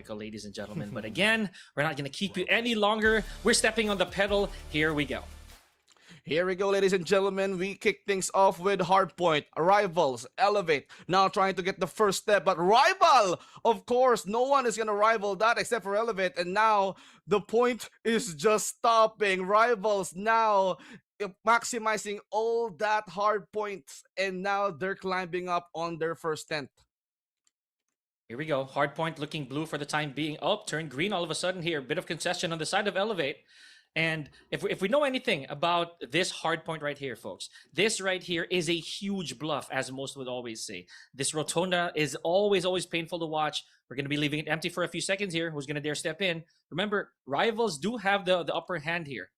ladies and gentlemen. But again, we're not going to keep you any longer. We're stepping on the pedal. Here we go. Here we go, ladies and gentlemen. We kick things off with Hardpoint, Rivals, Elevate. Now trying to get the first step, but Rival, of course, no one is going to rival that except for Elevate. And now the point is just stopping. Rivals now maximizing all that hard points, and now they're climbing up on their first tent. Here we go. Hardpoint looking blue for the time being. Oh, turned green all of a sudden here. Bit of concession on the side of Elevate. And if we know anything about this hard point right here, folks, this right here is a huge bluff, as most would always say. This rotunda is always painful to watch. We're going to be leaving it empty for a few seconds here. Who's going to dare step in? Remember, Rivals do have the upper hand here.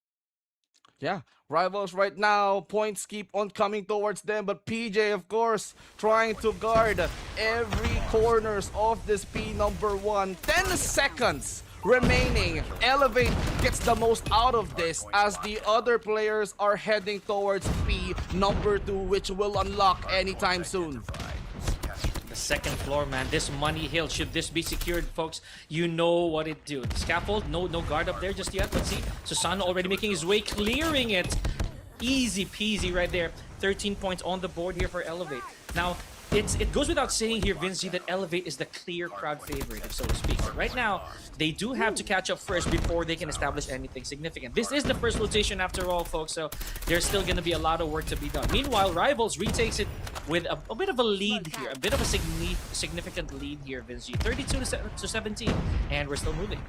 Yeah, Rivals right now, points keep on coming towards them, but PJ, of course, trying to guard every corners of this P number 1. 10 seconds remaining. Elevate gets the most out of this as the other players are heading towards P number 2, which will unlock anytime soon. The second floor, man. This money hill, should this be secured, folks, you know what it do. The scaffold, no guard up there just yet. Let's see. Susano already making his way, clearing it. Easy peasy right there. 13 points on the board here for Elevate. Now, it goes without saying here, Vinci, that Elevate is the clear crowd favorite, so to speak. But right now, they do have to catch up first before they can establish anything significant. This is the first rotation after all, folks, so there's still going to be a lot of work to be done. Meanwhile, Rivals retakes it with a bit of a lead here, a bit of a significant lead here, Vinci. 32 to 17, and we're still moving.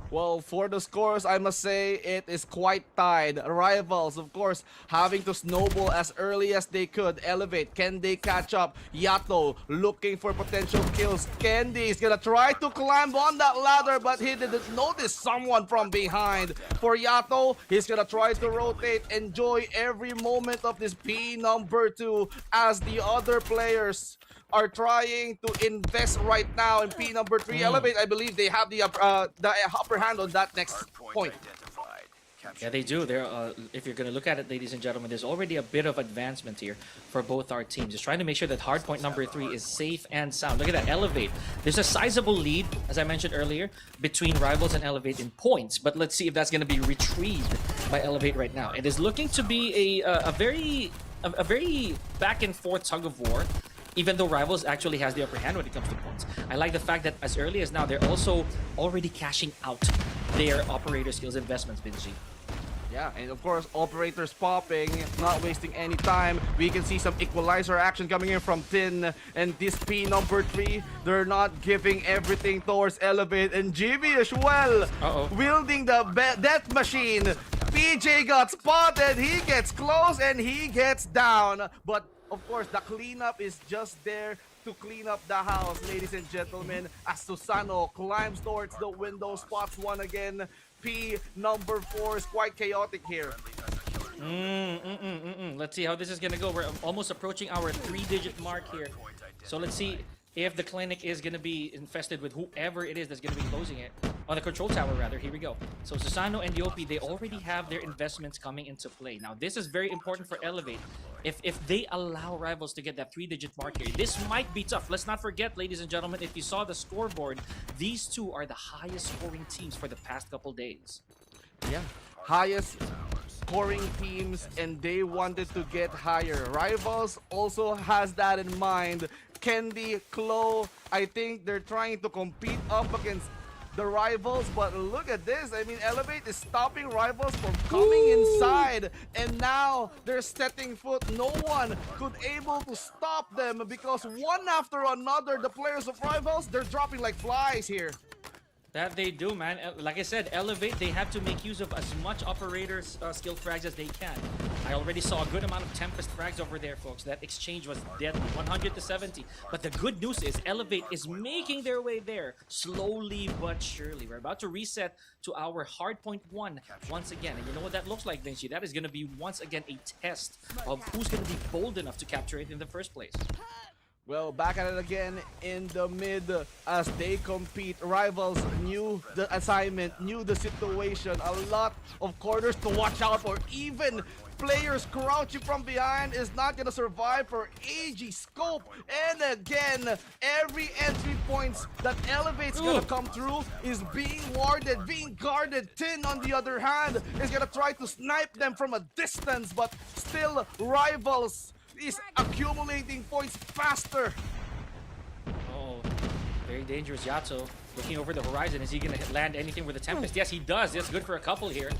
Well, for the scores, I must say it is quite tied. Rivals, of course, having to snowball as early as they could. Elevate, can they catch up? Yato looking for potential kills. Candy is gonna try to climb on that ladder, but he didn't notice someone from behind. For Yato, he's gonna try to rotate, enjoy every moment of this P number 2 as the other players are trying to invest right now in P number 3. Elevate, I believe they have the upper hand on that next point. Yeah, they do. If you're going to look at it, ladies and gentlemen, there's already a bit of advancement here for both our teams. Just trying to make sure that hardpoint number 3 is safe and sound. Look at that, Elevate. There's a sizable lead, as I mentioned earlier, between Rivals and Elevate in points. But let's see if that's going to be retrieved by Elevate right now. It is looking to be a very back and forth tug of war, even though Rivals actually has the upper hand when it comes to points. I like the fact that as early as now, they're also already cashing out their operator skills investments, Vinci. Yeah, and of course, operators popping, not wasting any time. We can see some equalizer action coming in from Tin, and this P number 3, they're not giving everything towards Elevate, and GB as well, wielding the death machine. PJ got spotted, he gets close, and he gets down, but of course, the cleanup is just there to clean up the house, ladies and gentlemen, as Susano climbs towards the window, spots one again. P number 4 is quite chaotic here. Let's see how this is going to go. We're almost approaching our 3-digit mark here. So let's see if the clinic is going to be infested with whoever it is that's going to be closing it. On the control tower, rather. Here we go. So Susano and Yopi, they already have their investments coming into play. Now, this is very important for Elevate. If they allow Rivals to get that 3-digit mark here, this might be tough. Let's not forget, ladies and gentlemen, if you saw the scoreboard, these two are the highest scoring teams for the past couple days. Yeah, highest scoring teams, and they wanted to get higher. Rivals also has that in mind. Candy, Chloe, I think they're trying to compete up against the Rivals, but look at this. I mean, Elevate is stopping Rivals from coming inside, and now they're setting foot. No one could able to stop them because one after another, the players of Rivals, they're dropping like flies here. That they do, man. Like I said, Elevate, they have to make use of as much operators skill frags as they can. I already saw a good amount of Tempest frags over there, folks. That exchange was deadly, 100 to 70. But the good news is Elevate is making their way there, slowly but surely. We're about to reset to our hardpoint 1 once again. And you know what that looks like, Vinci? That is going to be once again a test of who's going to be bold enough to capture it in the first place. Well, back at it again in the mid as they compete. Rivals knew the assignment, knew the situation. A lot of corners to watch out for. Even players crouching from behind is not gonna survive for AG Scope. And again, every entry points that Elevate's gonna come through is being warded, being guarded. Tin, on the other hand, is gonna try to snipe them from a distance, but still Rivals is accumulating points faster. Oh, very dangerous. Yato looking over the horizon. Is he going to land anything with the Tempest? Yes, he does. That's good for a couple here,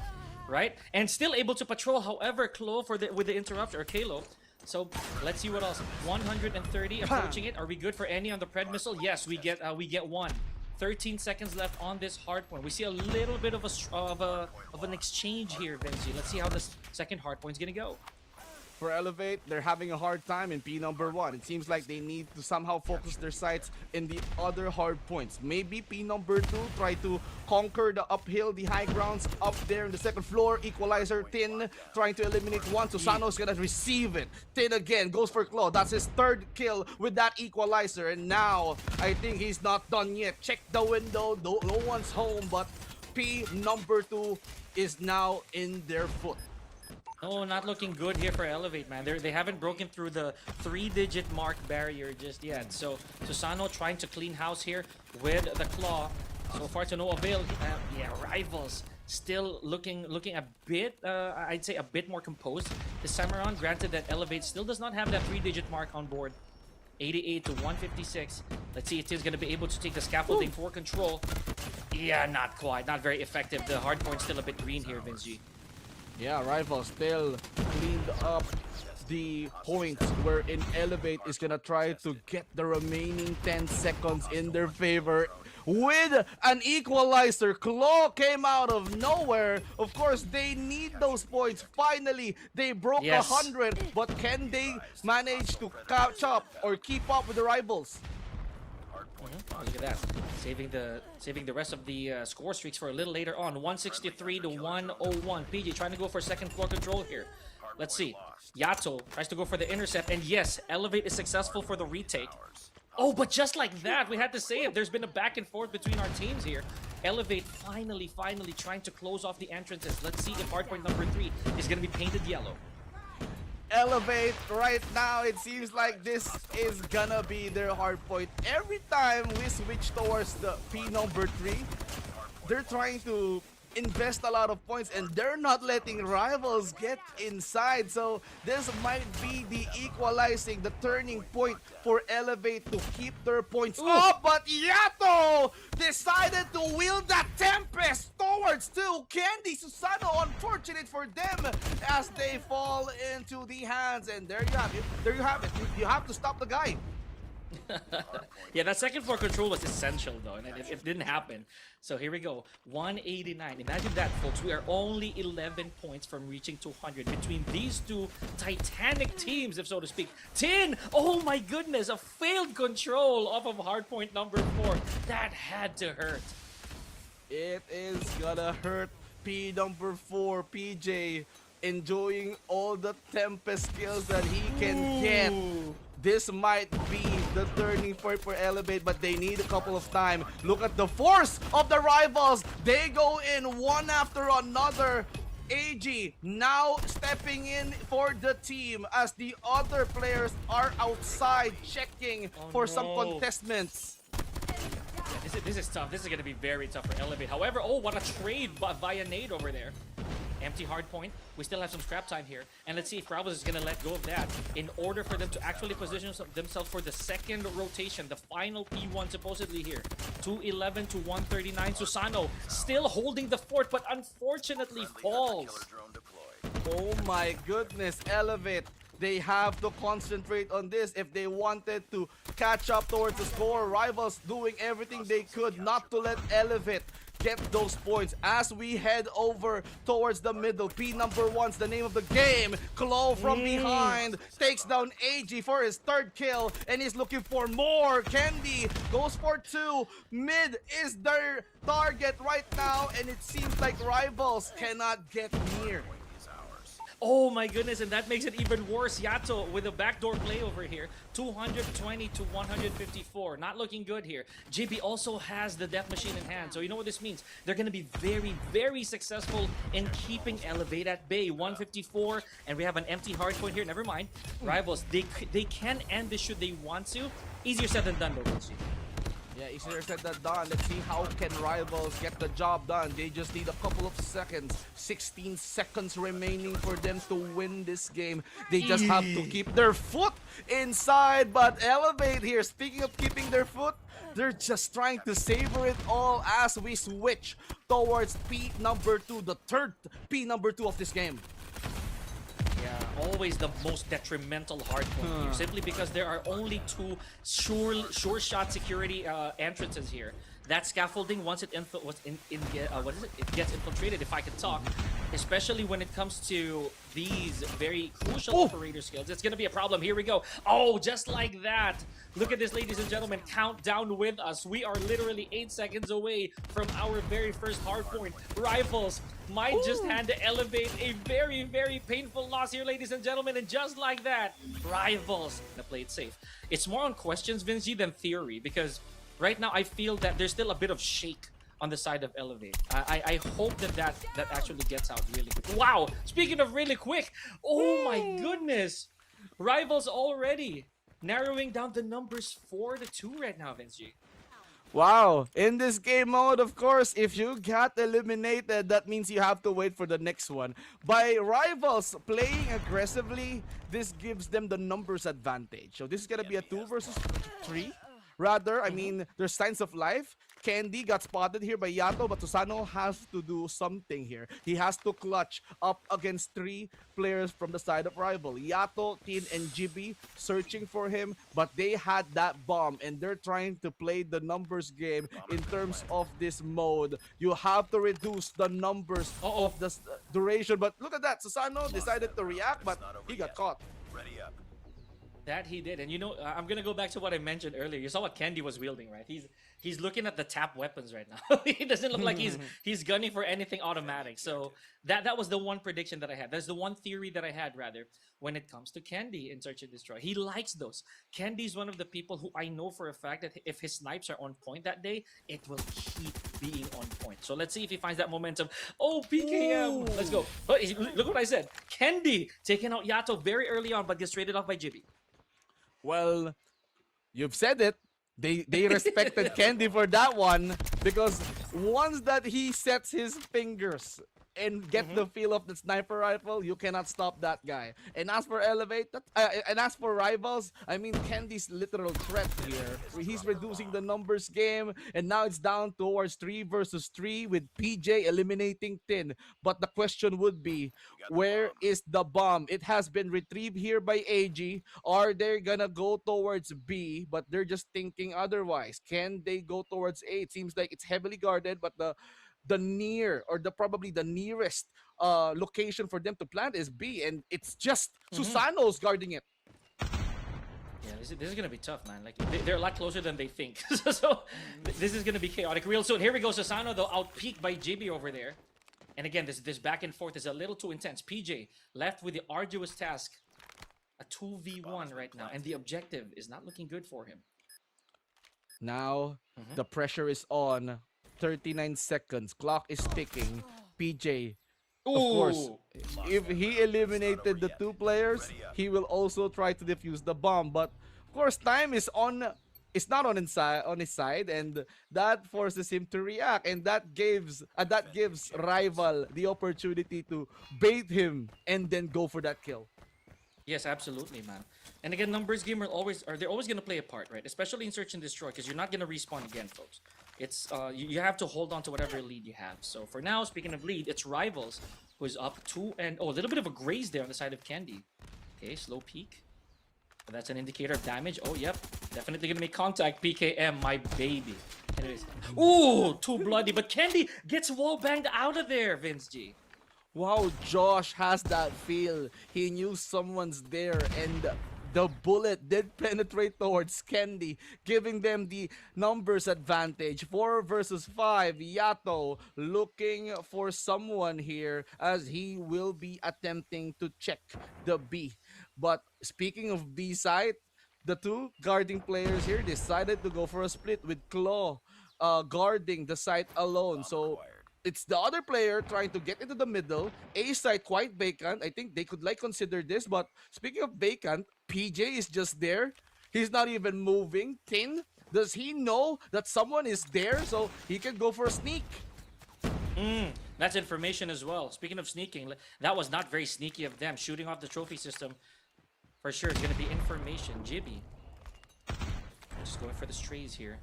right? And still able to patrol, however, Klo with the interrupt, or Kalo. So let's see what else. 130 approaching it. Are we good for any on the Pred missile? Yes, we get one. 13 seconds left on this hard point. We see a little bit of an exchange here, Benji. Let's see how this second hard point's gonna go. For Elevate, they're having a hard time in P number 1. It seems like they need to somehow focus their sights in the other hard points. Maybe P number 2 try to conquer the uphill, the high grounds up there in the second floor. Equalizer, Tin trying to eliminate one. Susano's gonna receive it. Tin again goes for Claw. That's his third kill with that equalizer. And now, I think he's not done yet. Check the window. No one's home, but P number 2 is now in their foot. Oh, not looking good here for Elevate, man. They haven't broken through the 3-digit mark barrier just yet. So Susano trying to clean house here with the claw. So far to no avail. Yeah, Rivals still looking a bit, I'd say a bit more composed this time around. Granted that Elevate still does not have that 3-digit mark on board. 88 to 156. Let's see if Tim's going to be able to take the scaffolding for control. Yeah, not quite. Not very effective. The hard point's still a bit green here, Vince G. Yeah, Rivals still cleaned up the points wherein Elevate is gonna try to get the remaining 10 seconds in their favor with an equalizer. Claw came out of nowhere. Of course, they need those points. Finally, they broke 100, but can they manage to catch up or keep up with the Rivals? Look at that. Saving the rest of the score streaks for a little later on. 163 to 101. PG trying to go for second floor control here. Let's see. Yato tries to go for the intercept. And yes, Elevate is successful for the retake. Oh, but just like that, we had to say it. There's been a back and forth between our teams here. Elevate finally trying to close off the entrances. Let's see if hardpoint number 3 is going to be painted yellow. Elevate right now, it seems like this is gonna be their hard point. Every time we switch towards the P number 3, they're trying to invest a lot of points and they're not letting Rivals get inside. So this might be the equalizing, the turning point for Elevate to keep their points up. But Yato decided to wield that Tempest towards to Candy Susano. Unfortunate for them as they fall into the hands. And there you have it. There you have it. You have to stop the guy. Yeah, that second floor control was essential though, and it didn't happen. So here we go, 189. Imagine that, folks. We are only 11 points from reaching 200 between these two titanic teams, if so to speak. Tin, oh my goodness, a failed control off of hardpoint number 4. That had to hurt. It is gonna hurt. P number 4, PJ, enjoying all the Tempest skills that he can get. This might be the turning point for Elevate, but they need a couple of time. Look at the force of the Rivals. They go in one after another. AG now stepping in for the team as the other players are outside checking for some contestments. Yeah, this is tough. This is going to be very tough for Elevate. However, oh, what a trade via nade over there. Empty hard point. We still have some scrap time here. And let's see if Bravos is going to let go of that in order for them to actually position themselves for the second rotation. The final P1 supposedly here. 211 to 139. Susano still holding the fort, but unfortunately falls. Oh my goodness, Elevate. They have to concentrate on this if they wanted to catch up towards the score. Rivals doing everything they could not to let Elevate get those points as we head over towards the middle. P number 1's the name of the game. Claw from behind takes down AG for his third kill and is looking for more. Candy goes for 2. Mid is their target right now and it seems like Rivals cannot get near. Oh my goodness, and that makes it even worse. Yato with a backdoor play over here. 220 to 154. Not looking good here. JB also has the death machine in hand. So you know what this means? They're going to be very, very successful in keeping Elevate at bay. 154, and we have an empty hard point here. Never mind. Rivals, they can end this should they want to. Easier said than done though, Vinci. Yeah, easier said than done. Let's see how can Rivals get the job done. They just need a couple of seconds. 16 seconds remaining for them to win this game. They just have to keep their foot inside. But Elevate here, speaking of keeping their foot, they're just trying to savor it all as we switch towards P number 2, the third P number 2 of this game. Yeah, always the most detrimental hard point here, simply because there are only 2 sure shot security entrances here. That scaffolding, once it it gets infiltrated, if I can talk, especially when it comes to these very crucial operator skills, it's gonna be a problem. Here we go. Oh, just like that. Look at this, ladies and gentlemen. Countdown with us. We are literally 8 seconds away from our very first hard point. Rivals might just hand to Elevate a very, very painful loss here, ladies and gentlemen. And just like that, Rivals gonna play it safe. It's more on questions, Vinci, than theory, because right now I feel that there's still a bit of shake on the side of Elevate. I hope that actually gets out really quick. Wow! Speaking of really quick, oh my goodness! Rivals already narrowing down the numbers 4-2 right now, Vinci. Wow, in this game mode, of course, if you got eliminated, that means you have to wait for the next one. By Rivals playing aggressively, this gives them the numbers advantage. So this is gonna be a 2 versus 3. Rather, I mean, there's signs of life. Candy got spotted here by Yato, but Susano has to do something here. He has to clutch up against 3 players from the side of Rival. Yato, Tin, and Gibi searching for him, but they had that bomb, and they're trying to play the numbers game in terms of this mode. You have to reduce the numbers of the duration, but look at that. Susano decided to react, but he got caught. Ready up. That he did, and you know, I'm gonna go back to what I mentioned earlier. You saw what Candy was wielding, right? He's looking at the tap weapons right now. He doesn't look like he's gunning for anything automatic. So that was the one prediction that I had. That's the one theory that I had, rather, when it comes to Candy in Search and Destroy. He likes those. Candy's one of the people who I know for a fact that if his snipes are on point that day, it will keep being on point. So let's see if he finds that momentum. Oh, PKM! Let's go. Oh, look what I said. Candy taking out Yato very early on, but gets traded off by Gibi. Well, you've said it. They respected Candy for that one, because once that he sets his fingers and get the feel of the sniper rifle, you cannot stop that guy. And as for Elevate, and as for Rivals, I mean, Candy's literal threat here. He's reducing the numbers game, and now it's down towards 3 versus 3 with PJ eliminating Tin. But the question would be, where is the bomb? It has been retrieved here by AG. Are they gonna go towards B? But they're just thinking otherwise. Can they go towards A? It seems like it's heavily guarded, but the near, or probably the nearest location for them to plant is B, and it's just Susano's guarding it. Yeah, this is gonna be tough, man. Like they're a lot closer than they think. so this is gonna be chaotic real soon. Here we go, Susano though, outpeaked by JB over there. And again, this back and forth is a little too intense. PJ left with the arduous task, a 2v1 right now, and the objective is not looking good for him. Now the pressure is on. 39 seconds. Clock is ticking. PJ, of course, if he eliminated the 2 players, he will also try to defuse the bomb. But of course, time is on. It's not on his side, and that forces him to react, and that gives Rival the opportunity to bait him and then go for that kill. Yes, absolutely, man. And again, numbers game they're always gonna play a part, right? Especially in Search and Destroy, because you're not gonna respawn again, folks. It's you have to hold on to whatever lead you have. So for now, speaking of lead, it's Rivals who's up 2, and a little bit of a graze there on the side of Candy. Okay, slow peek. That's an indicator of damage. Oh, yep, definitely gonna make contact. PKM, my baby. Anyways, ooh, too bloody, but Candy gets wall banged out of there. Vince G. Wow, Josh has that feel. He knew someone's there, and the bullet did penetrate towards Candy, giving them the numbers advantage. 4 versus 5. Yato looking for someone here as he will be attempting to check the B. But speaking of B side, the two guarding players here decided to go for a split with Claw guarding the site alone. So it's the other player trying to get into the middle. A side quite vacant. I think they could like consider this. But speaking of vacant, PJ is just there. He's not even moving. Tin, does he know that someone is there so he can go for a sneak? That's information as well. Speaking of sneaking, that was not very sneaky of them. Shooting off the trophy system, for sure, it's going to be information. Jibby. Just going for the strays here.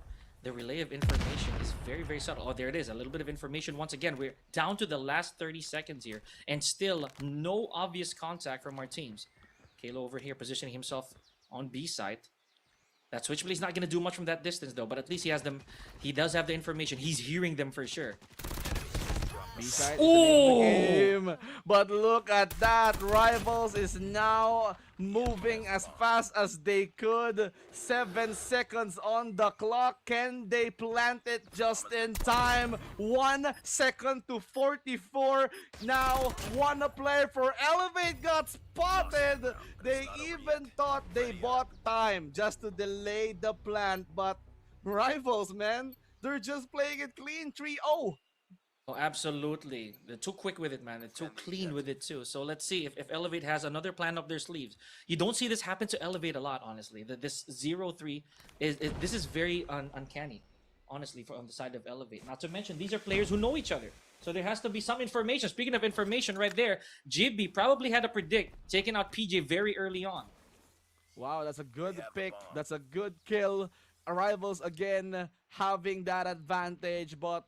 The relay of information is very, very subtle. Oh, there it is. A little bit of information. Once again, we're down to the last 30 seconds here. And still, no obvious contact from our teams. Kalo over here positioning himself on B side. That switchblade is not going to do much from that distance, though. But at least he has them. He does have the information. He's hearing them for sure. B-side is the name of the game. But look at that. Rivals is now moving as fast as they could. 7 seconds on the clock. Can they plant it just in time? 1 second to 44. Now, one player for Elevate got spotted. They even thought they bought time just to delay the plant. But Rivals, man, they're just playing it clean. 3-0. Oh, absolutely. They're too quick with it, man. They're too clean with it, too. So let's see if Elevate has another plan up their sleeves. You don't see this happen to Elevate a lot, honestly. This 0-3, this is very uncanny, honestly, on the side of Elevate. Not to mention, these are players who know each other. So there has to be some information. Speaking of information right there, Jibby probably had to predict taking out PJ very early on. Wow, that's a good pick. That's a good kill. Rivals again having that advantage, but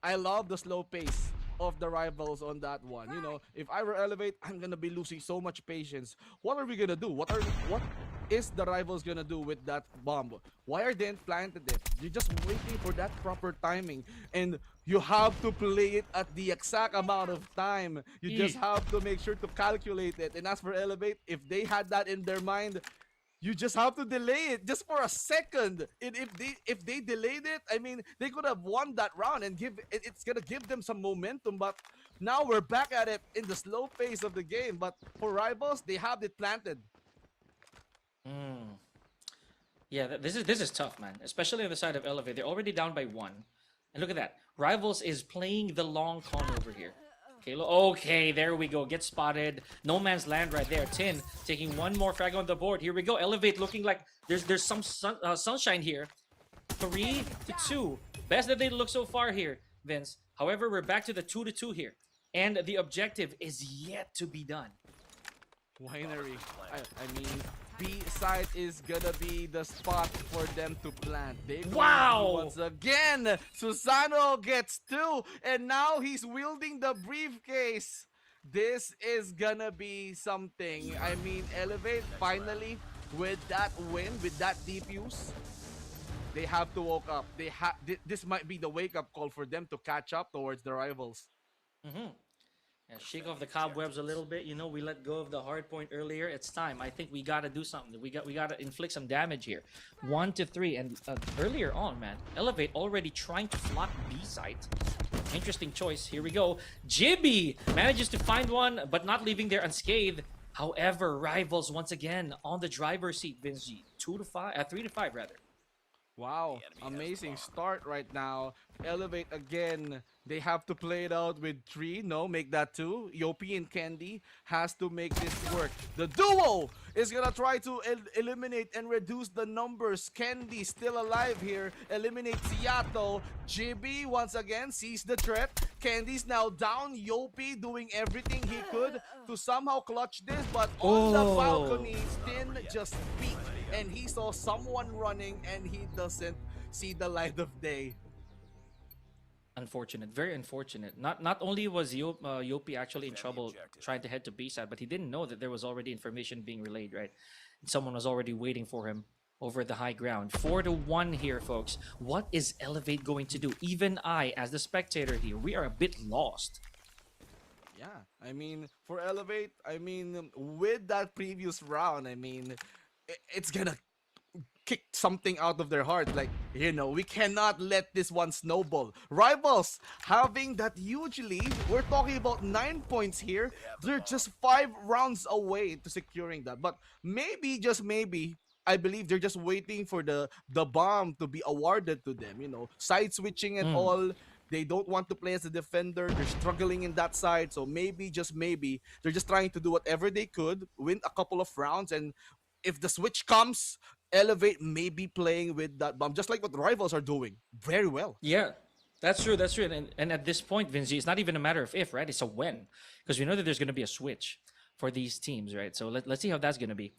I love the slow pace of the Rivals on that one. You know, if I were Elevate, I'm gonna be losing so much patience. What are we gonna do? What is the Rivals gonna do with that bomb? Why are they planted it? You're just waiting for that proper timing, and you have to play it at the exact amount of time. You just have to make sure to calculate it. And as for Elevate, if they had that in their mind, you just have to delay it just for a second. And if they delayed it, I mean, they could have won that round and it's gonna give them some momentum. But now we're back at it in the slow pace of the game. But for Rivals, they have it planted. Yeah, this is tough, man. Especially on the side of Elevate, they're already down by 1. And look at that, Rivals is playing the long con over here. Okay, there we go. Get spotted. No man's land right there. Tin taking one more frag on the board. Here we go. Elevate looking like there's some sunshine here. 3-2. Best that they look so far here, Vince. However, we're back to the 2-2 here. And the objective is yet to be done. Winery. I mean, B side is gonna be the spot for them to plant. Wow! Once again, Susano gets 2, and now he's wielding the briefcase. This is gonna be something. I mean, Elevate finally with that win, with that defuse. They have to woke up. This might be the wake-up call for them to catch up towards the Rivals. Yeah, shake off the cobwebs a little bit. You know, we let go of the hard point earlier. It's time. I think we gotta do something. We gotta inflict some damage here. 1-3, and earlier on, man, Elevate already trying to flock B site. Interesting choice. Here we go. Jibby manages to find one, but not leaving there unscathed. However, Rivals once again on the driver's seat. Vince G, 3-5 rather. Wow, amazing start right now. Elevate again. They have to play it out with 3. No, make that 2. Yopi and Candy has to make this work. The duo is gonna try to eliminate and reduce the numbers. Candy still alive here. Eliminates Yato. Jibby once again sees the threat. Candy's now down. Yopi doing everything he could to somehow clutch this, but on the balcony, Stin just peeked and he saw someone running and he doesn't see the light of day. Unfortunate, very unfortunate. Not only was Yopi actually in trouble trying to head to B side, but he didn't know that there was already information being relayed, right? And someone was already waiting for him over the high ground. 4-1 here, folks. What is Elevate going to do? Even I, as the spectator here, we are a bit lost. Yeah, I mean, for Elevate, I mean, with that previous round, I mean, it's gonna kick something out of their heart. Like, we cannot let this one snowball. Rivals having that huge lead. We're talking about 9 points here. They're just 5 rounds away to securing that. But maybe, just maybe, I believe they're just waiting for the bomb to be awarded to them. Side switching and Mm. all. They don't want to play as a defender. They're struggling in that side. So maybe, just maybe, they're just trying to do whatever they could, win a couple of rounds, and if the switch comes, Elevate may be playing with that bomb, just like what Rivals are doing very well. Yeah, that's true. That's true. And at this point, Vinci, it's not even a matter of if, right? It's a when. Because we know that there's going to be a switch for these teams, right? So let's see how that's going to be.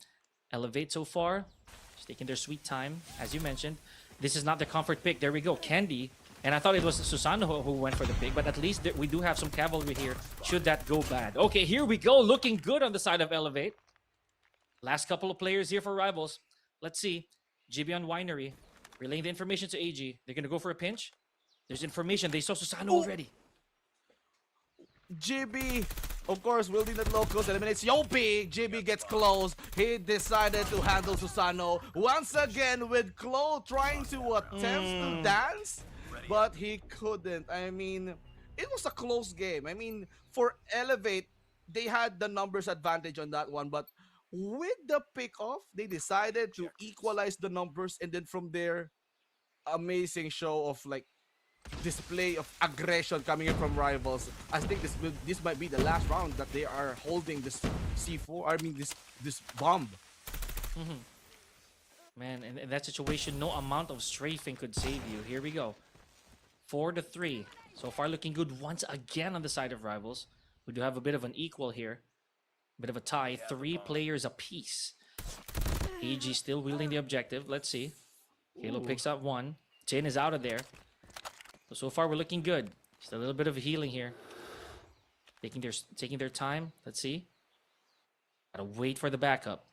Elevate so far, just taking their sweet time, as you mentioned. This is not the comfort pick. There we go. Candy. And I thought it was Susano who went for the pick, but at least we do have some cavalry here, should that go bad. Okay, here we go. Looking good on the side of Elevate. Last couple of players here for Rivals. Let's see. GB on Winery. Relaying the information to AG. They're going to go for a pinch. There's information. They saw Susano already. GB, of course, wielding the locals, eliminates Yopi. GB gets close. He decided to handle Susano once again with Chloe trying to attempt to dance, but he couldn't. I mean, it was a close game. I mean, for Elevate, they had the numbers advantage on that one, but with the pick off, they decided to equalize the numbers, and then from there, amazing show of like display of aggression coming in from Rivals. I think this might be the last round that they are holding this C4. I mean this bomb. Man, in that situation, no amount of strafing could save you. Here we go. 4-3. So far looking good once again on the side of Rivals. We do have a bit of an equal here. Bit of a tie. 3 players apiece. AG still wielding the objective. Let's see. Halo picks up 1. Tin is out of there. So far we're looking good. Just a little bit of healing here. Taking their time. Let's see. Gotta wait for the backup.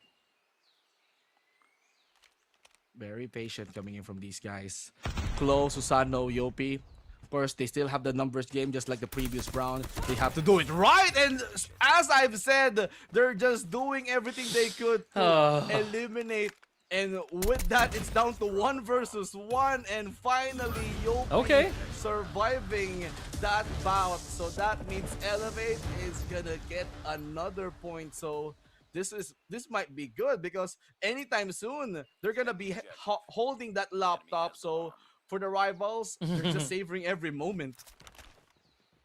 Very patient coming in from these guys. Chloe, Susano, Yopi. Of course, they still have the numbers game just like the previous round. They have to do it right. And as I've said, they're just doing everything they could to eliminate. And with that, it's down to 1 versus 1. And finally, Yopi surviving that bout. So that means Elevate is gonna get another point. So this might be good because anytime soon they're gonna be holding that laptop. So for the Rivals, they're just savoring every moment.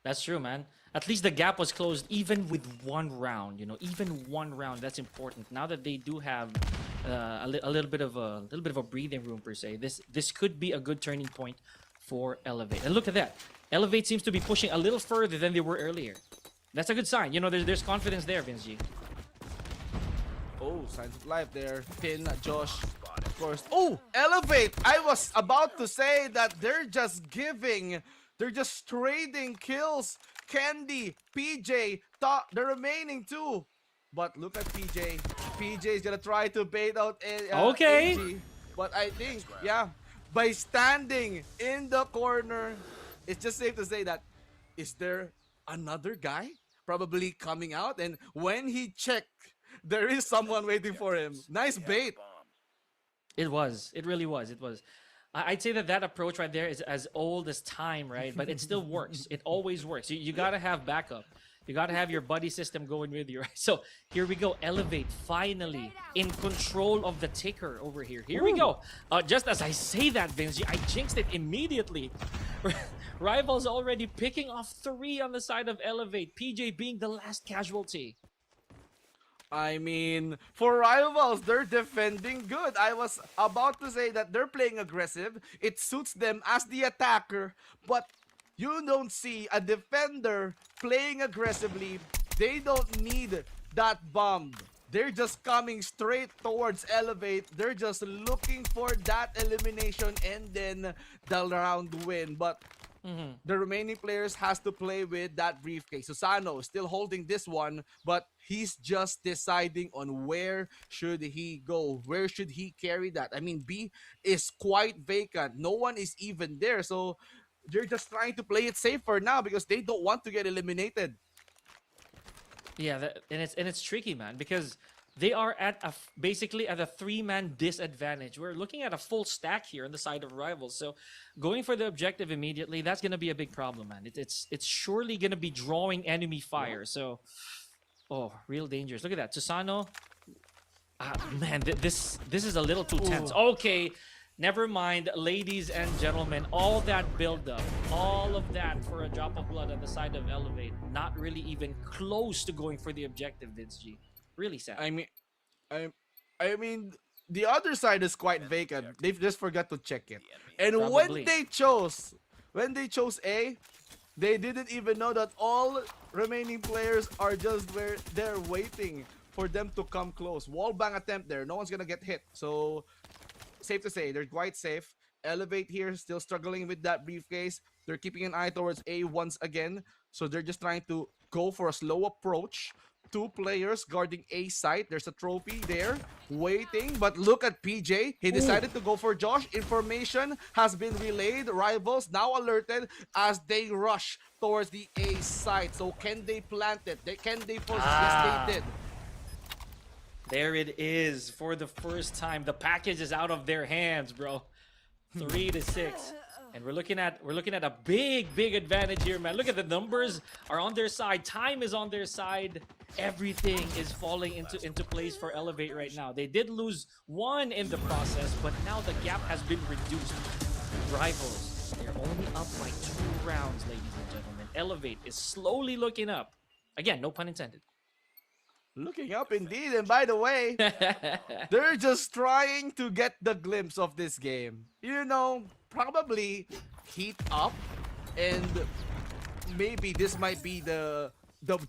That's true, man. At least the gap was closed even with 1 round, even 1 round. That's important. Now that they do have a little bit of a breathing room per se, this could be a good turning point for Elevate. And look at that. Elevate seems to be pushing a little further than they were earlier. That's a good sign. There's confidence there, Vince G. Oh, signs of life there. Pin, Josh, of course. Oh, Elevate! I was about to say that they're just trading kills. Candy, PJ, the remaining 2. But look at PJ. PJ is gonna try to bait out AG. But I think, yeah, by standing in the corner, it's just safe to say that, is there another guy probably coming out? And when he checked, there is someone waiting for him. Nice bait. It was. It really was. It was. I'd say that approach right there is as old as time, right? But it still works. It always works. You got to have backup. You got to have your buddy system going with you, right? So here we go. Elevate finally in control of the ticker over here. Here we go. Just as I say that, Vinci, I jinxed it immediately. Rivals already picking off 3 on the side of Elevate. PJ being the last casualty. I mean, for Rivals, they're defending good. I was about to say that they're playing aggressive. It suits them as the attacker. But you don't see a defender playing aggressively. They don't need that bomb. They're just coming straight towards Elevate. They're just looking for that elimination and then the round win. But the remaining players has to play with that briefcase. Susano still holding this one, but he's just deciding on where should he go. Where should he carry that? I mean, B is quite vacant. No one is even there. So they're just trying to play it safer now because they don't want to get eliminated. Yeah, and it's tricky, man, because They are at basically at a 3-man disadvantage. We're looking at a full stack here on the side of rivals. So going for the objective immediately, that's going to be a big problem, man. It's surely going to be drawing enemy fire. So, oh, real dangerous. Look at that. Susano. Man, this is a little too tense. Okay, never mind, ladies and gentlemen. All that build-up, all of that for a drop of blood on the side of Elevate. Not really even close to going for the objective, Vince G. Really sad. I mean, the other side is quite vacant. They just forgot to check it. And Probably. when they chose A, they didn't even know that all remaining players are just where they're waiting for them to come close. Wallbang attempt there. No one's gonna get hit. So safe to say they're quite safe. Elevate here still struggling with that briefcase. They're keeping an eye towards A once again. So they're just trying to go for a slow approach. 2 players guarding A site. There's a trophy there waiting. But look at PJ. He decided to go for Josh. Information has been relayed. Rivals now alerted as they rush towards the A site. So can they plant it? Can they force it? Yes, they did. There it is for the first time. The package is out of their hands, bro. 3-6. And we're looking at a big advantage here, man. Look at the numbers are on their side. Time is on their side. Everything is falling into place for Elevate right now. They did lose 1 in the process, but now the gap has been reduced. Rivals, they're only up by 2 rounds, ladies and gentlemen. Elevate is slowly looking up. Again, no pun intended. Looking up indeed, and by the way, they're just trying to get the glimpse of this game. You know, probably heat up, and maybe this might be the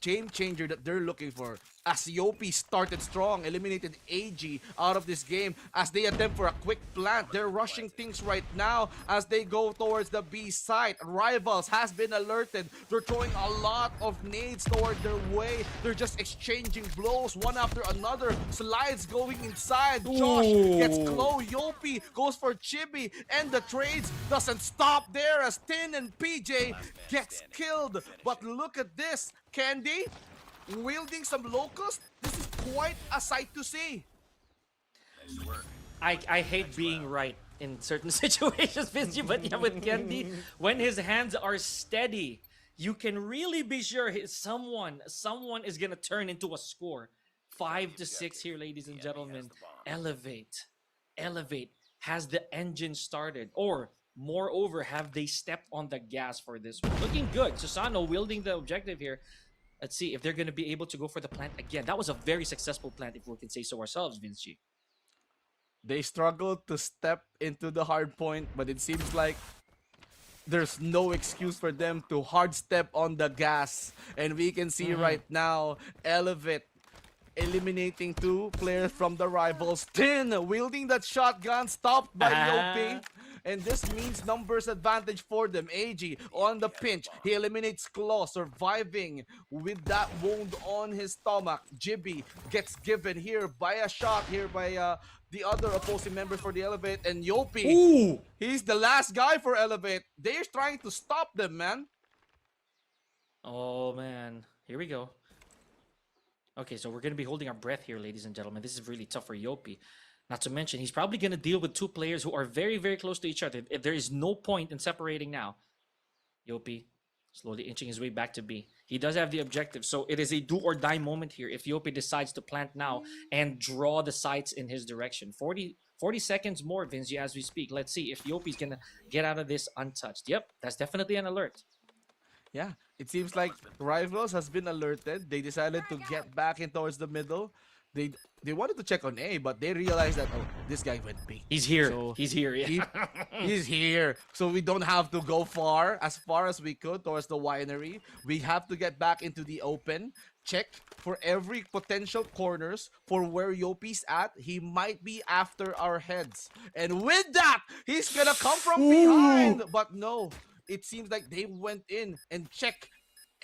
game changer that they're looking for. As Yopi started strong, eliminated AG out of this game as they attempt for a quick plant. They're rushing things right now as they go towards the B site. Rivals has been alerted. They're throwing a lot of nades toward their way. They're just exchanging blows one after another. Slides going inside. Josh gets close. Yopi goes for Chibi, and the trades doesn't stop there as Tin and PJ gets killed. But look at this. Candy wielding some locusts. This is quite a sight to see. I hate being right in certain situations, Vinci, but yeah, with Candy, when his hands are steady, you can really be sure someone is gonna turn into a score. 5-6 here, ladies and gentlemen. Elevate has the engine started, or moreover, have they stepped on the gas for this one? Looking good. Susano wielding the objective here. Let's see if they're going to be able to go for the plant again. That was a very successful plant, if we can say so ourselves, Vinci. They struggled to step into the hard point, but it seems like there's no excuse for them to hard step on the gas. And we can see right now, Elevate eliminating 2 players from the rivals. Tin wielding that shotgun, stopped by Yopi. And this means numbers advantage for them. AG on the pinch. He eliminates Claw, surviving with that wound on his stomach. Jibby gets given here by a shot here by the other opposing members for the Elevate. And Yopi, he's the last guy for Elevate. They're trying to stop them, man. Oh, man. Here we go. Okay, so we're going to be holding our breath here, ladies and gentlemen. This is really tough for Yopi. Not to mention, he's probably going to deal with 2 players who are very close to each other. There is no point in separating now. Yopi slowly inching his way back to B. He does have the objective, so it is a do-or-die moment here if Yopi decides to plant now and draw the sights in his direction. 40 seconds more, Vinci, as we speak. Let's see if Yopi's going to get out of this untouched. Yep, that's definitely an alert. Yeah, it seems like Rivals has been alerted. They decided to get back in towards the middle. They wanted to check on A, but they realized that, oh, this guy went B. He's here. So he's here. Yeah. He's here. So we don't have to go far as we could towards the winery. We have to get back into the open. Check for every potential corners for where Yopi's at. He might be after our heads. And with that, he's gonna come from behind. But no, it seems like they went in and checked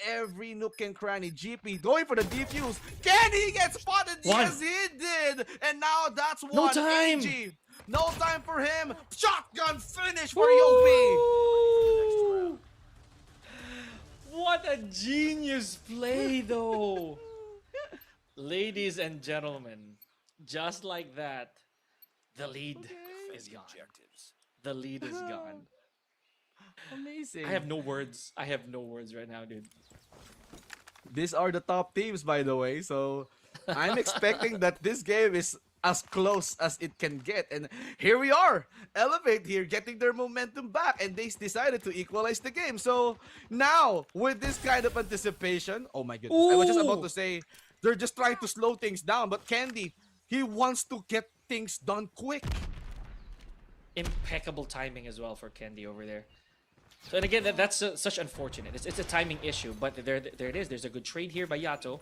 every nook and cranny. GP going for the defuse. Can he get spotted? Yes, he did. And now that's one. No time. AG. No time for him. Shotgun finish for Yopi. What a genius play, though. Ladies and gentlemen, just like that, the lead is gone. The lead is gone. Amazing. I have no words. I have no words right now, dude. These are the top teams, by the way. So I'm expecting that this game is as close as it can get. And here we are. Elevate here getting their momentum back. And they decided to equalize the game. So now, with this kind of anticipation, oh my goodness. I was just about Ooh! to say, they're just trying to slow things down. But Candy, he wants to get things done quick. Impeccable timing as well for Candy over there. So, and again, that's such unfortunate. It's a timing issue, but there it is. There's a good trade here by Yato.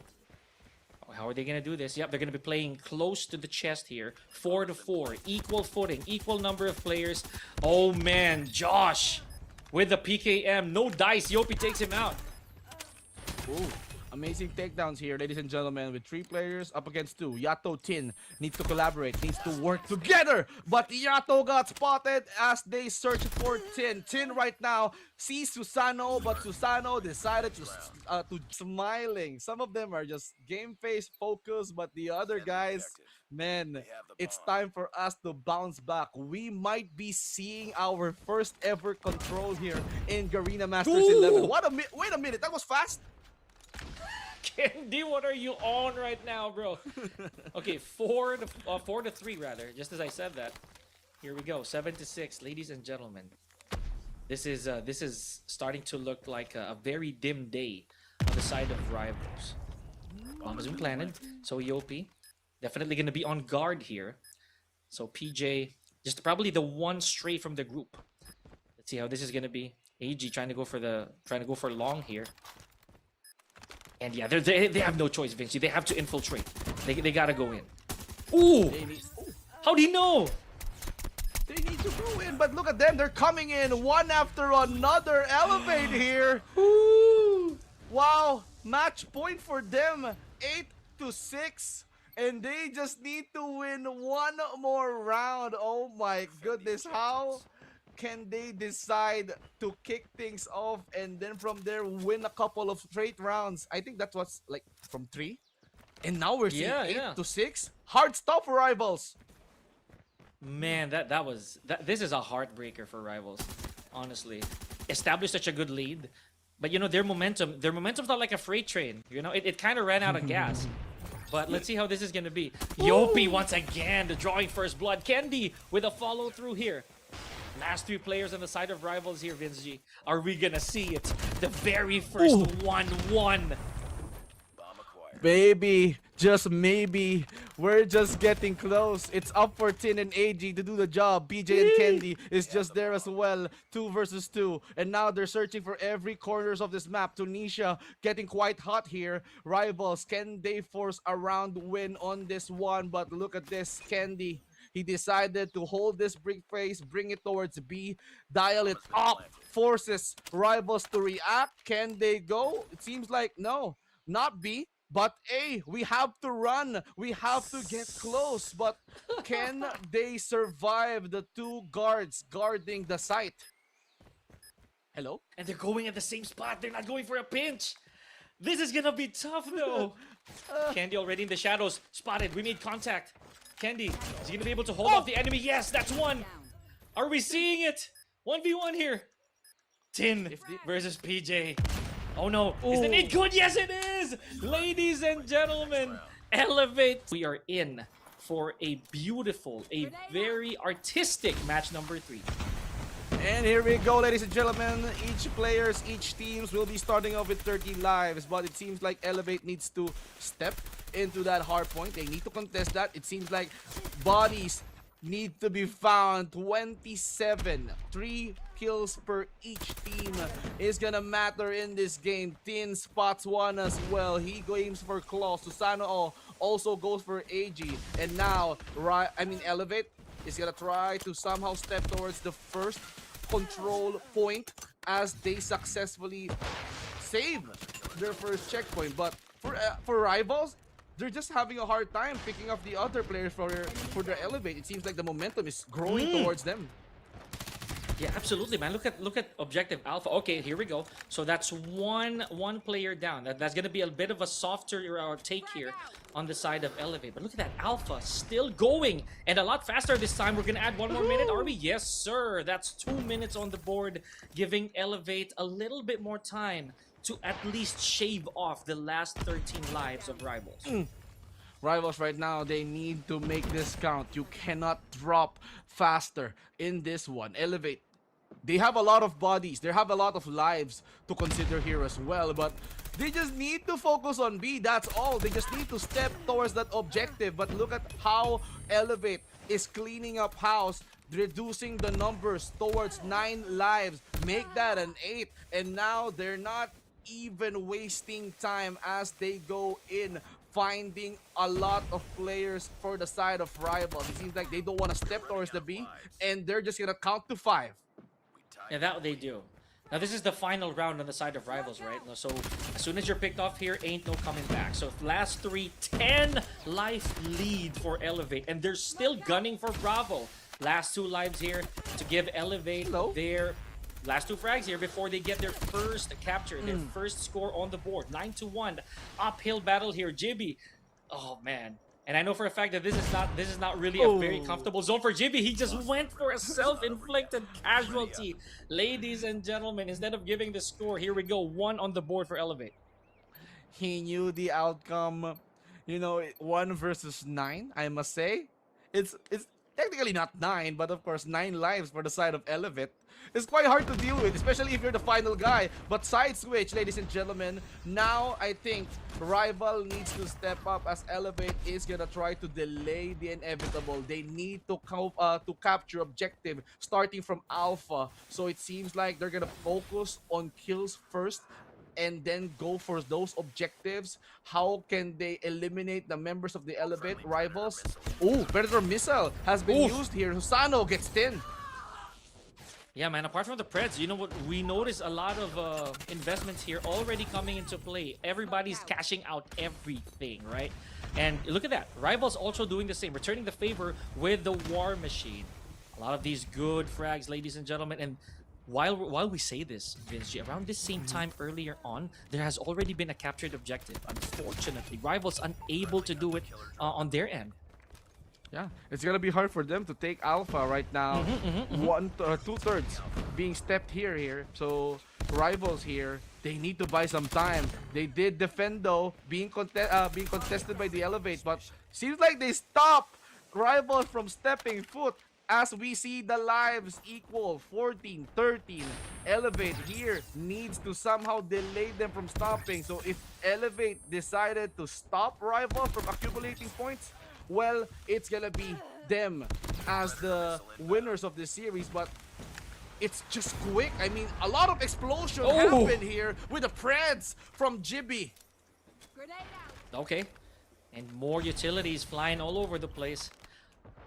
Oh, how are they going to do this? Yep, they're going to be playing close to the chest here. 4-4, equal footing, equal number of players. Oh man, Josh with the PKM. No dice, Yopi takes him out. Ooh, amazing takedowns here, ladies and gentlemen, with 3 players up against 2. Yato, Tin needs to collaborate, needs to work together. But Yato got spotted as they search for Tin. Tin right now sees Susano, but Susano decided to smiling. Some of them are just game face focused, but the other guys, man, it's time for us to bounce back. We might be seeing our first ever control here in Garena Masters Ooh. 11. Wait a minute, that was fast. Candy, what are you on right now, bro? Okay, 4-3 rather. Just as I said that. Here we go, 7-6, ladies and gentlemen. This is starting to look like a very dim day on the side of rivals. Bomb has been planted, so Yopi definitely gonna be on guard here. So PJ, just probably the one stray from the group. Let's see how this is gonna be. AG trying to go for long here. And yeah, they have no choice, Vinci. They have to infiltrate. They gotta go in. Ooh! How'd he know? They need to go in, but look at them. They're coming in one after another. Elevate here. Ooh! Wow. Match point for them. 8-6. And they just need to win one more round. Oh my goodness. How can they decide to kick things off and then from there win a couple of straight rounds? I think that was like from 3. And now we're seeing 8-6. Hard stuff for rivals. Man, this is a heartbreaker for rivals, honestly. Established such a good lead, but you know their momentum's not like a freight train. You know, it kind of ran out of gas. But let's see how this is gonna be. Yopi once again, the drawing first blood. Candy with a follow through here. Last 3 players on the side of rivals here, Vince G. Are we gonna see it? The very first 1-1. Baby, just maybe. We're just getting close. It's up for Tin and AG to do the job. PJ and Candy is just there as well. 2 versus 2. And now they're searching for every corners of this map. Tunisia getting quite hot here. Rivals, can they force a round win on this one? But look at this, Candy. He decided to hold this brick face, bring it towards B, dial it up, forces rivals to react. Can they go? It seems like no, not B. But A, we have to run. We have to get close. But can they survive the 2 guards guarding the site? Hello? And they're going at the same spot. They're not going for a pinch. This is gonna be tough though. Candy already in the shadows. Spotted. We made contact. Candy, is he gonna be able to hold off the enemy? Yes, that's 1. Are we seeing it? 1v1 here. Tin versus PJ. Oh no, is the nade good? Yes it is! Ladies and gentlemen, Elevate. We are in for a beautiful, a very artistic match number 3. And here we go, ladies and gentlemen. Each teams will be starting off with 30 lives, but it seems like Elevate needs to step into that hard point. They need to contest that. It seems like bodies need to be found. 27, 3 kills per each team is gonna matter in this game. Tin spots 1 as well. He aims for claws. Susano also goes for AG. And now, Elevate is gonna try to somehow step towards the first control point as they successfully save their first checkpoint. But for rivals, they're just having a hard time picking up the other players for their Elevate. It seems like the momentum is growing towards them. Yeah, absolutely, man. Look at objective alpha. Okay, here we go. So that's one player down. That's gonna be a bit of a softer take here on the side of elevate. But look at that alpha still going and a lot faster this time. We're gonna add one more minute. Are we? Yes, sir. That's 2 minutes on the board, giving elevate a little bit more time to at least shave off the last 13 lives of rivals. Rivals right now, they need to make this count. You cannot drop faster in this one. Elevate. They have a lot of bodies. They have a lot of lives to consider here as well. But they just need to focus on B. That's all. They just need to step towards that objective. But look at how Elevate is cleaning up house, reducing the numbers towards 9 lives. Make that an 8. And now they're not even wasting time as they go in, finding a lot of players for the side of rivals. It seems like they don't want to step towards the B, and they're just gonna count to 5. Yeah, that they do. Now this is the final round on the side of rivals, right? So as soon as you're picked off here, ain't no coming back. So last 3, 10 life lead for Elevate, and they're still gunning for Bravo. Last 2 lives here to give Elevate their last 2 frags here before they get their first capture, their first score on the board. 9-1, uphill battle here. Jibby, oh man. And I know for a fact that this is not really a very comfortable zone for Jibby. He just went for a self-inflicted casualty. Ladies and gentlemen, instead of giving the score, here we go. 1 on the board for Elevate. He knew the outcome. You know, 1 versus 9, I must say. It's technically not 9, but of course 9 lives for the side of Elevate. It's quite hard to deal with, especially if you're the final guy. But side switch, ladies and gentlemen. Now I think Rival needs to step up as Elevate is gonna try to delay the inevitable. They need to capture objective starting from Alpha. So it seems like they're gonna focus on kills first and then go for those objectives. How can they eliminate the members of the Elevate rivals? Oh, Predator Missile has been used here. Susano gets 10. Yeah, man, apart from the Preds, you know what? We notice a lot of investments here already coming into play. Everybody's cashing out everything, right? And look at that. Rivals also doing the same, returning the favor with the War Machine. A lot of these good frags, ladies and gentlemen. And while we say this, Vince G, around this same time earlier on, there has already been a captured objective. Unfortunately, Rivals unable to do it on their end. Yeah, it's gonna be hard for them to take Alpha right now. 2/3 being stepped here. So Rivals here, they need to buy some time. They did defend though, being contested by the Elevate, but seems like they stopped Rivals from stepping foot. As we see the lives equal 14, 13. Elevate here needs to somehow delay them from stopping. So if Elevate decided to stop Rival from accumulating points, well, it's gonna be them as the winners of this series. But it's just quick. I mean, a lot of explosion happened here with the Preds from Jibby. Okay, and more utilities flying all over the place.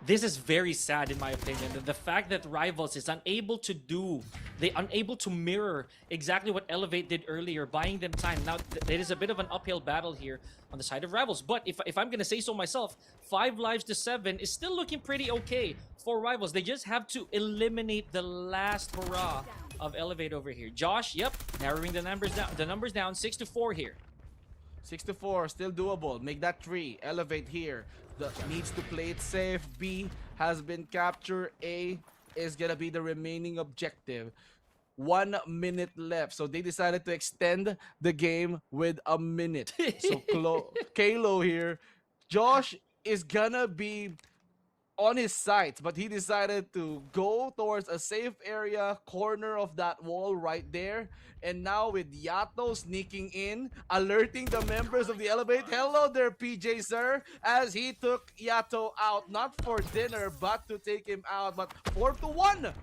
This is very sad in my opinion. The fact that Rivals is unable to mirror exactly what Elevate did earlier, buying them time. Now, it is a bit of an uphill battle here on the side of Rivals. But if I'm going to say so myself, 5 lives to 7 is still looking pretty okay for Rivals. They just have to eliminate the last hurrah of Elevate over here. Josh, yep, narrowing the numbers down 6-4 here. 6-4, still doable. Make that 3. Elevate here. Needs to play it safe. B has been captured. A is gonna be the remaining objective. 1 minute left. So they decided to extend the game with a minute. So Kalo here. Josh is gonna be on his sights, but he decided to go towards a safe area, corner of that wall right there. And now with Yato sneaking in, alerting the members of the Elevate. Hello there, PJ, sir, as he took Yato out, not for dinner, but to take him out. But 4-1.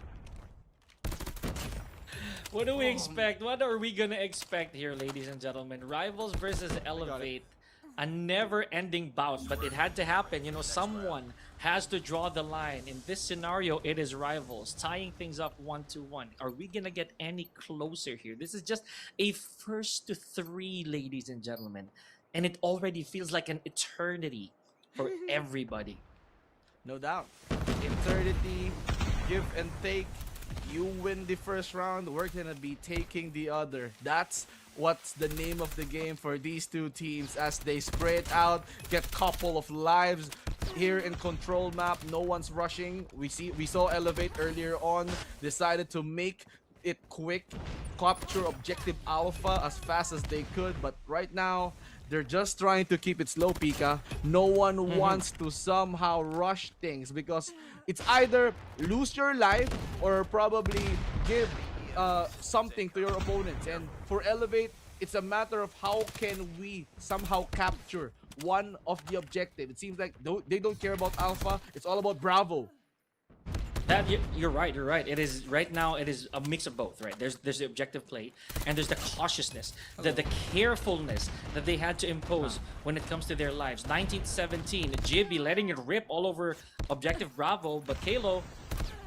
What do we expect? What are we gonna expect here, ladies and gentlemen? Rivals versus Elevate. A never-ending bout, but it had to happen. You know, someone has to draw the line. In this scenario, it is Rivals tying things up 1-1. Are we gonna get any closer here? This is just a first to 3, ladies and gentlemen, and it already feels like an eternity for everybody. No doubt. Eternity, give and take. You win the first round, we're gonna be taking the other. That's what's the name of the game for these two teams as they spread out, get couple of lives here in control map. No one's rushing. We saw Elevate earlier on, decided to make it quick, capture objective alpha as fast as they could, but right now they're just trying to keep it slow, Pika. No one wants to somehow rush things because it's either lose your life or probably give something to your opponents. And for Elevate, it's a matter of how can we somehow capture one of the objective. It seems like they don't care about Alpha. It's all about Bravo. That you're right. You're right. It is right now. It is a mix of both. Right. There's the objective play, and there's the cautiousness, the carefulness that they had to impose when it comes to their lives. 1917, Jibby letting it rip all over objective Bravo, but Kalo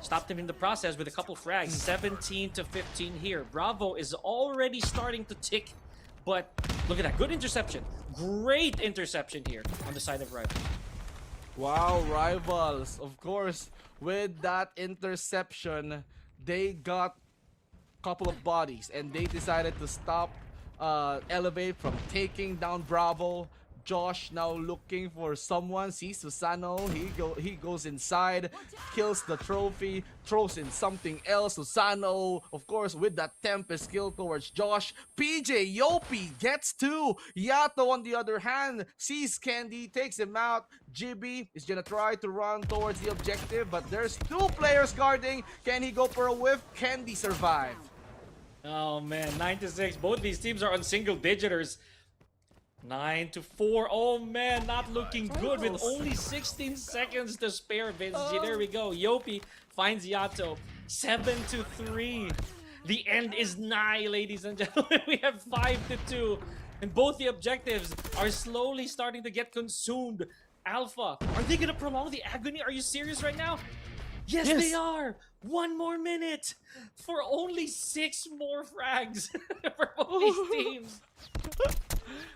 stopped him in the process with a couple frags. 17 to 15 here. Bravo is already starting to tick, but look at that. Good interception. Great interception here on the side of Rival. Wow, Rivals. Of course, with that interception, they got a couple of bodies and they decided to stop Elevate from taking down Bravo. Josh now looking for someone, sees Susano, he goes inside, kills the trophy, throws in something else. Susano, of course, with that Tempest skill towards Josh. PJ Yopi gets two. Yato, on the other hand, sees Candy, takes him out. Jibby is gonna try to run towards the objective, but there's two players guarding. Can he go for a whiff? Candy survive. Oh man, 9 to 6. Both these teams are on single digiters. 9 to 4. Oh man, not looking good with only 16 seconds to spare. Vince G. There we go. Yopi finds Yato. 7 to 3. The end is nigh, ladies and gentlemen. We have 5 to 2. And both the objectives are slowly starting to get consumed. Alpha, are they gonna prolong the agony? Are you serious right now? Yes, they are! 1 more minute for only 6 more frags for both these teams.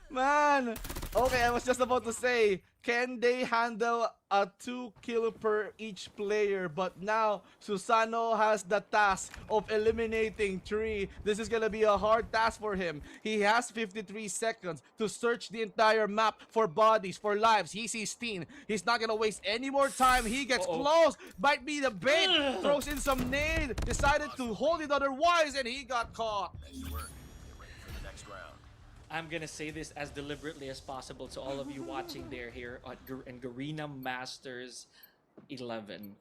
Man, okay, I was just about to say, can they handle a 2 kill per each player? But now Susano has the task of eliminating 3. This is gonna be a hard task for him. He has 53 seconds to search the entire map for bodies, for lives. He sees Teen. He's not gonna waste any more time. He gets close, might be the bait, throws in some nade, decided to hold it otherwise, and he got caught. I'm gonna say this as deliberately as possible to all of you watching there here in Garena Masters 11.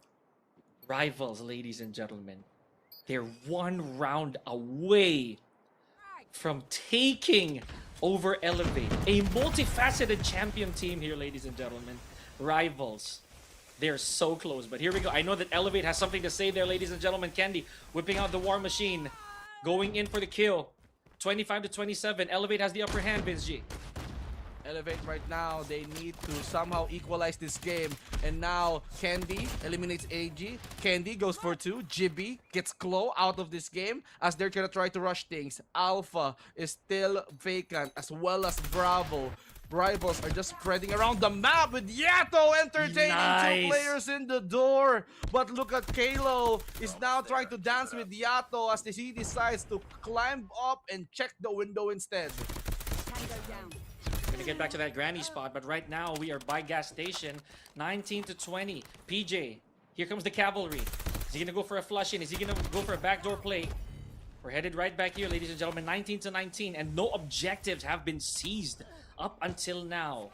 Rivals, ladies and gentlemen. They're 1 round away from taking over Elevate. A multifaceted champion team here, ladies and gentlemen. Rivals. They're so close, but here we go. I know that Elevate has something to say there, ladies and gentlemen. Candy whipping out the War Machine. Going in for the kill. 25 to 27. Elevate has the upper hand, Vince G. Elevate right now, they need to somehow equalize this game. And now Candy eliminates AG. Candy goes for 2. Jibby gets Claw out of this game as they're gonna try to rush things. Alpha is still vacant as well as Bravo. Rivals are just spreading around the map with Yato entertaining 2 players in the door. But look at Kalo is now trying to dance with Yato as he decides to climb up and check the window instead. Gonna get back to that granny spot, but right now we are by gas station. 19 to 20. PJ, here comes the cavalry. Is he gonna go for a flush in? Is he gonna go for a backdoor play? We're headed right back here, ladies and gentlemen. 19 to 19, and no objectives have been seized up until now.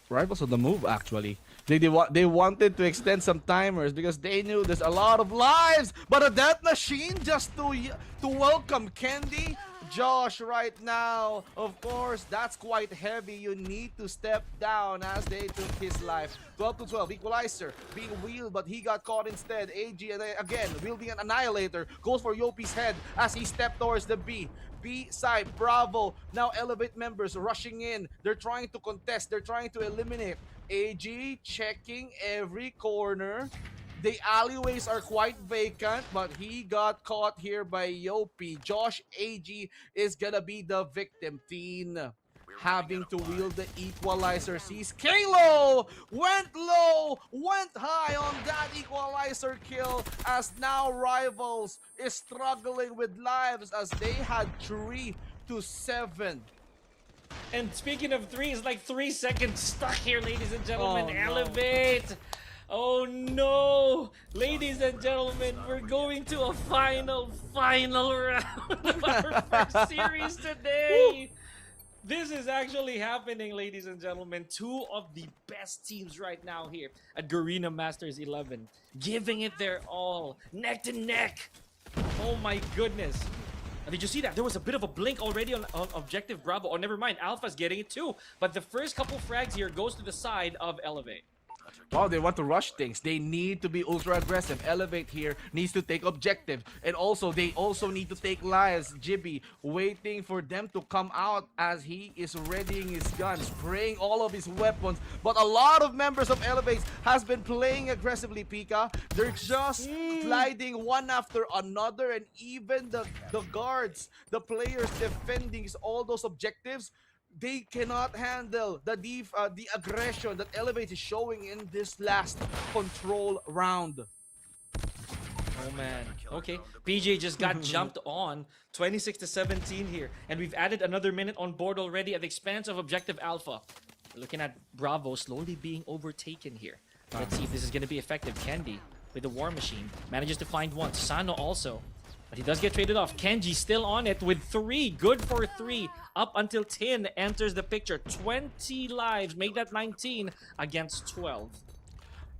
Rivals on the move, actually. They wanted to extend some timers because they knew there's a lot of lives, but a death machine just to welcome Candy. Josh right now, of course, that's quite heavy. You need to step down as they took his life. 12 to 12, equalizer being wheeled, but he got caught instead. AG again wielding an annihilator, goes for Yopi's head as he stepped towards the B side. Bravo now Elevate members rushing in. They're trying to contest, they're trying to eliminate. AG checking every corner. The alleyways are quite vacant, but he got caught here by Yopi. Josh AG is gonna be the victim. Teen having to wield the equalizer. Sees Kalo went low, went high on that equalizer kill, as now Rivals is struggling with lives as they had 3 to 7. And speaking of 3, it's like 3 seconds stuck here, ladies and gentlemen. Oh, no. Elevate. Oh no! Ladies and gentlemen, we're going to a final round of our first series today. This is actually happening, ladies and gentlemen. 2 of the best teams right now here at Garena Masters 11, giving it their all, neck to neck. Oh my goodness. And did you see that? There was a bit of a blink already on Objective Bravo. Oh, never mind. Alpha's getting it too. But the first couple frags here goes to the side of Elevate. Wow, they want to rush things. They need to be ultra aggressive. Elevate here needs to take objective. And also, they also need to take lives. Jibby waiting for them to come out as he is readying his gun, spraying all of his weapons. But a lot of members of Elevate has been playing aggressively, Pika. They're just sliding one after another, and even the guards, the players defending all those objectives, they cannot handle the aggression that Elevate is showing in this last control round. Oh man. Okay. PJ just got jumped on 26 to 17 here. And we've added another minute on board already at the expense of Objective Alpha. We're looking at Bravo slowly being overtaken here. Let's see if this is going to be effective. Kendi with the War Machine manages to find one. Sano also. But he does get traded off. Kenji still on it with 3. Good for 3. Up until 10 enters the picture. 20 lives. Make that 19 against 12.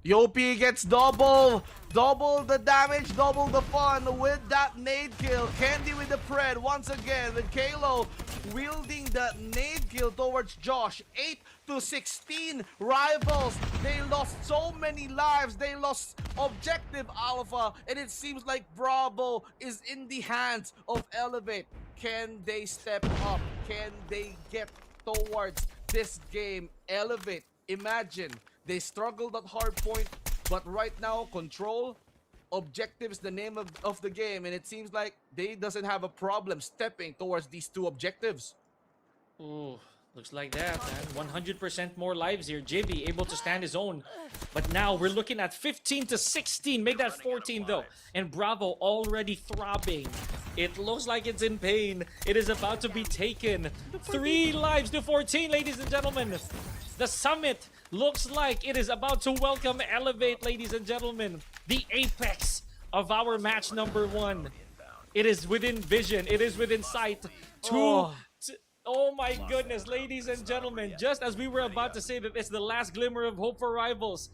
Yopi gets double the damage, double the fun with that nade kill. Candy with the pred once again with Kalo wielding the nade kill towards Josh. 8 to 16 Rivals. They lost so many lives. They lost Objective Alpha, and it seems like Bravo is in the hands of Elevate. Can they step up? Can they get towards this game? Elevate, imagine. They struggled at hardpoint, but right now, control, objective is the name of the game, and it seems like they doesn't have a problem stepping towards these 2 objectives. Ooh, looks like that, man. 100% more lives here. JB able to stand his own. But now we're looking at 15 to 16. Make that 14 though. And Bravo already throbbing. It looks like it's in pain. It is about to be taken. 3 lives to 14, ladies and gentlemen. The summit looks like it is about to welcome Elevate, ladies and gentlemen. The apex of our match number 1. It is within vision. It is within sight. Oh my goodness, ladies and gentlemen. Just as we were about to say that it's the last glimmer of hope for Rivals,